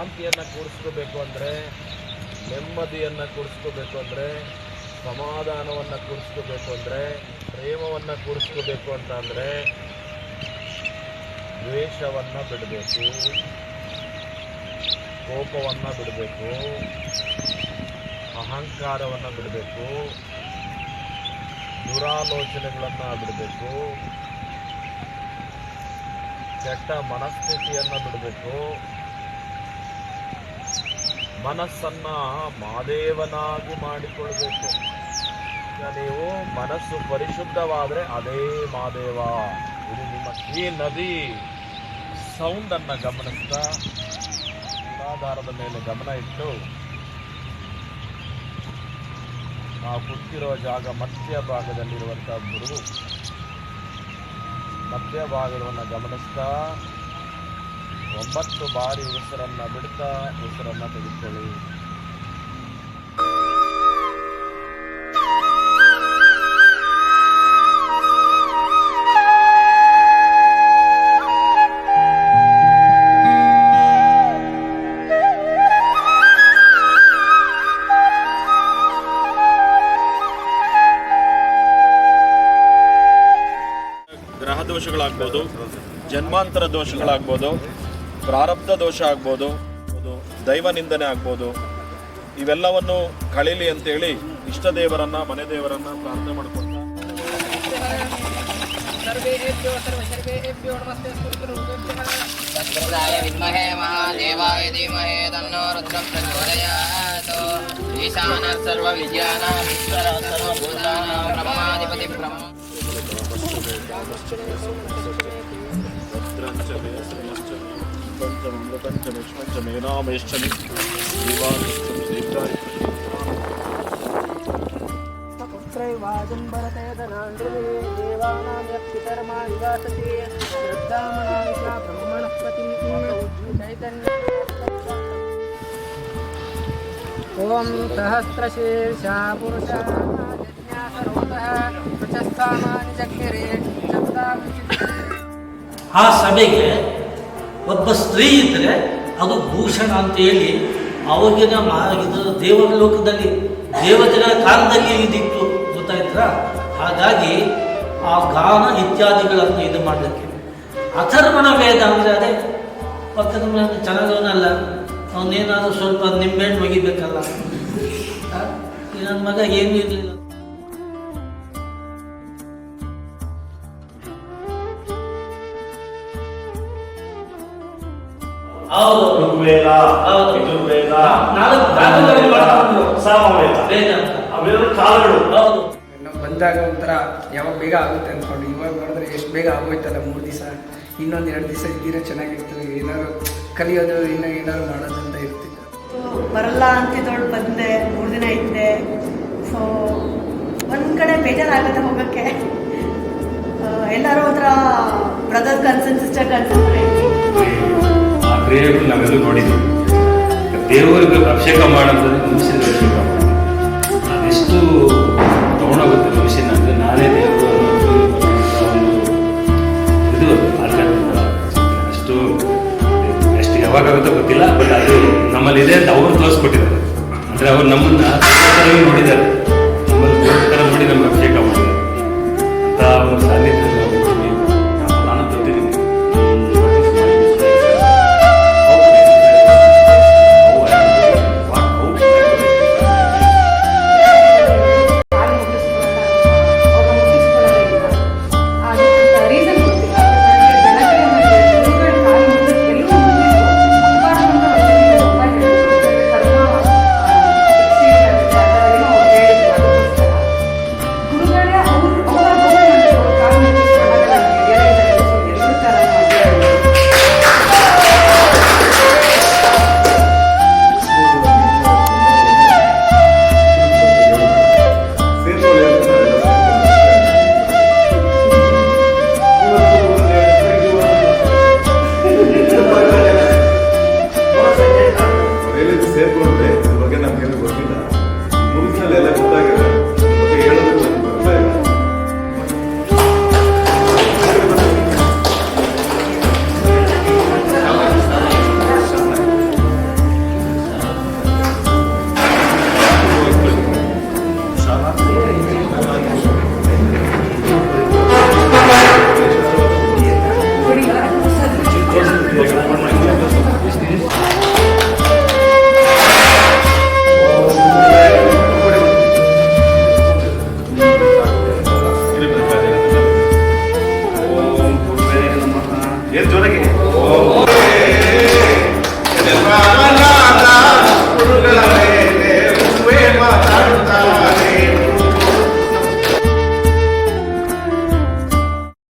ಶಾಂತಿಯನ್ನು ಕೂಡಿಸ್ಕೋಬೇಕು ಅಂದರೆ, ನೆಮ್ಮದಿಯನ್ನು ಕೂಡಿಸ್ಕೋಬೇಕು ಅಂದರೆ, ಸಮಾಧಾನವನ್ನು ಕೂಡಿಸ್ಕೋಬೇಕು ಅಂದರೆ, ಪ್ರೇಮವನ್ನು ಕೂಡಿಸ್ಕೋಬೇಕು ಅಂತ ಅಂದರೆ ದ್ವೇಷವನ್ನು ಬಿಡಬೇಕು, ಕೋಪವನ್ನು ಬಿಡಬೇಕು, ಅಹಂಕಾರವನ್ನು ಬಿಡಬೇಕು, ದುರಾಲೋಚನೆಗಳನ್ನು ಬಿಡಬೇಕು, ಕೆಟ್ಟ ಮನಸ್ಥಿತಿಯನ್ನು ಬಿಡಬೇಕು, ಮನಸ್ಸನ್ನು ಮಾದೇವನಾಗಿ ಮಾಡಿಕೊಳ್ಬೇಕು. ಈಗ ನೀವು ಮನಸ್ಸು ಪರಿಶುದ್ಧವಾದರೆ ಅದೇ ಮಾದೇವ. ಇದು ನಿಮ್ಮ ಈ ನದಿ ಸೌಂಡನ್ನು ಗಮನಿಸ್ತಾ ಮೂಲಾಧಾರದ ಮೇಲೆ ಗಮನ ಇಟ್ಟು ನಾವು ಕೂತಿರೋ ಜಾಗ ಮಧ್ಯಭಾಗದಲ್ಲಿರುವಂಥ ಗುರು ಮಧ್ಯಭಾಗವನ್ನು ಗಮನಿಸ್ತಾ 9 ಬಾರಿ ಉಸಿರನ್ನು ಬಿಡ್ತಾ ಉಸಿರನ್ನು ತೆಗೆದುಕೊಳ್ಳಿ. ಗ್ರಹ ದೋಷಗಳಾಗ್ಬೋದು, ಜನ್ಮಾಂತರ ದೋಷಗಳಾಗ್ಬೋದು, ಪ್ರಾರಬ್ಧ ದೋಷ ಆಗ್ಬೋದು, ದೈವ ನಿಂದನೆ ಆಗ್ಬೋದು. ಇವೆಲ್ಲವನ್ನು ಕಳೀಲಿ ಅಂತೇಳಿ ಇಷ್ಟ ದೇವರನ್ನ, ಮನೆ ದೇವರನ್ನ ಪ್ರಾರ್ಥನೆ ಮಾಡ್ಕೊಳ್ತಾ ओम सहस्रशीर्षा पुरुषः ಆ ಸಭೆಗೆ ಒಬ್ಬ ಸ್ತ್ರೀ ಇದ್ದರೆ ಅದು ಭೂಷಣ ಅಂತೇಳಿ ಅವಾಗಿನ ಇದು ದೇವರ ಲೋಕದಲ್ಲಿ ದೇವತೆಗಳ ಕಾಲದಲ್ಲಿ ಇದಿತ್ತು, ಗೊತ್ತಾಯ್ತಾ? ಹಾಗಾಗಿ ಆ ಗಾನ ಇತ್ಯಾದಿಗಳನ್ನು ಇದು ಮಾಡಲಿಕ್ಕೆ ಅಥರ್ವಣ ವೇದ ಅಂದರೆ ಅದೇ ಪಕ್ಕದ ಮೇಲೆ ಚೆನ್ನಾಗವನಲ್ಲ, ಅವನೇನಾದರೂ ಸ್ವಲ್ಪ ನಿಂಬೆಹಣ್ಣು ಒಗಿಬೇಕಲ್ಲ. ನನ್ನ ಮಗ ಏನೂ ಇರಲಿಲ್ಲ. ಋಗ್ವೇದ, ಯಜುರ್ವೇದ, ಸಾಮವೇದ, ಅವೆಲ್ಲ ಕಾಲಗಳು. ನಾವು ಬಂದಾಗ ಒಂಥರ ಯಾವಾಗ ಬೇಗ ಆಗುತ್ತೆ ಅಂದ್ಕೊಂಡು, ಇವಾಗ ನೋಡಿದ್ರೆ ಎಷ್ಟು ಬೇಗ ಆಗೋಯ್ತಲ್ಲ. 3 ದಿವಸ, ಇನ್ನೊಂದು 2 ದಿವಸ ಇದ್ದೀರ ಚೆನ್ನಾಗಿರ್ತದೆ, ಏನಾದ್ರು ಕಲಿಯೋದು, ಇನ್ನೂ ಏನಾದ್ರು ಮಾಡೋದು ಅಂತ ಇರ್ತಿತ್ತು. ಬರಲ್ಲ ಅಂತಿದ್ದವಳು ಬಂದೆ, 3 ದಿನ ಇದ್ದೆ. ಸೊ ಒಂದು ಕಡೆ ಬೇಜಾರಾಗುತ್ತೆ ಹೋಗೋಕ್ಕೆ. ಎಲ್ಲರೂ ಒಂಥರ ಬ್ರದರ್ ಕನ್ಸರ್ನ್, ಸಿಸ್ಟರ್ ಕನ್ಸರ್ನ್ ಆ ಕ್ರಿಯೆಗಳು ನಾವೆಲ್ಲೂ ನೋಡಿದ್ವಿ. ದೇವರಿಗೆ ಅಭಿಷೇಕ ಮಾಡೋದ್ರೆ ಮನುಷ್ಯನ ಅಭಿಷೇಕ ಮಾಡಿ ಅದೆಷ್ಟು ತಗೊಂಡೋಗುತ್ತೆ ಮನುಷ್ಯನ ಅಂದರೆ ನಾನೇ ದೇವರು ಇದು ಅಷ್ಟು ಎಷ್ಟು ಯಾವಾಗಾಗುತ್ತೋ ಗೊತ್ತಿಲ್ಲ. ಬಟ್ ಅದು ನಮ್ಮಲ್ಲಿದೆ ಅಂತ ಅವರು ತೋರಿಸ್ಕೊಟ್ಟಿದ್ದಾರೆ. ಅಂದರೆ ಅವರು ನಮ್ಮನ್ನು ನೋಡಿದ್ದಾರೆ, ನಮ್ಮಲ್ಲಿ ಥರ ನೋಡಿ ನಮ್ಗೆ ಅಭಿಷೇಕ ಮಾಡಿದ್ದಾರೆ ಅಂತ ಒಂದು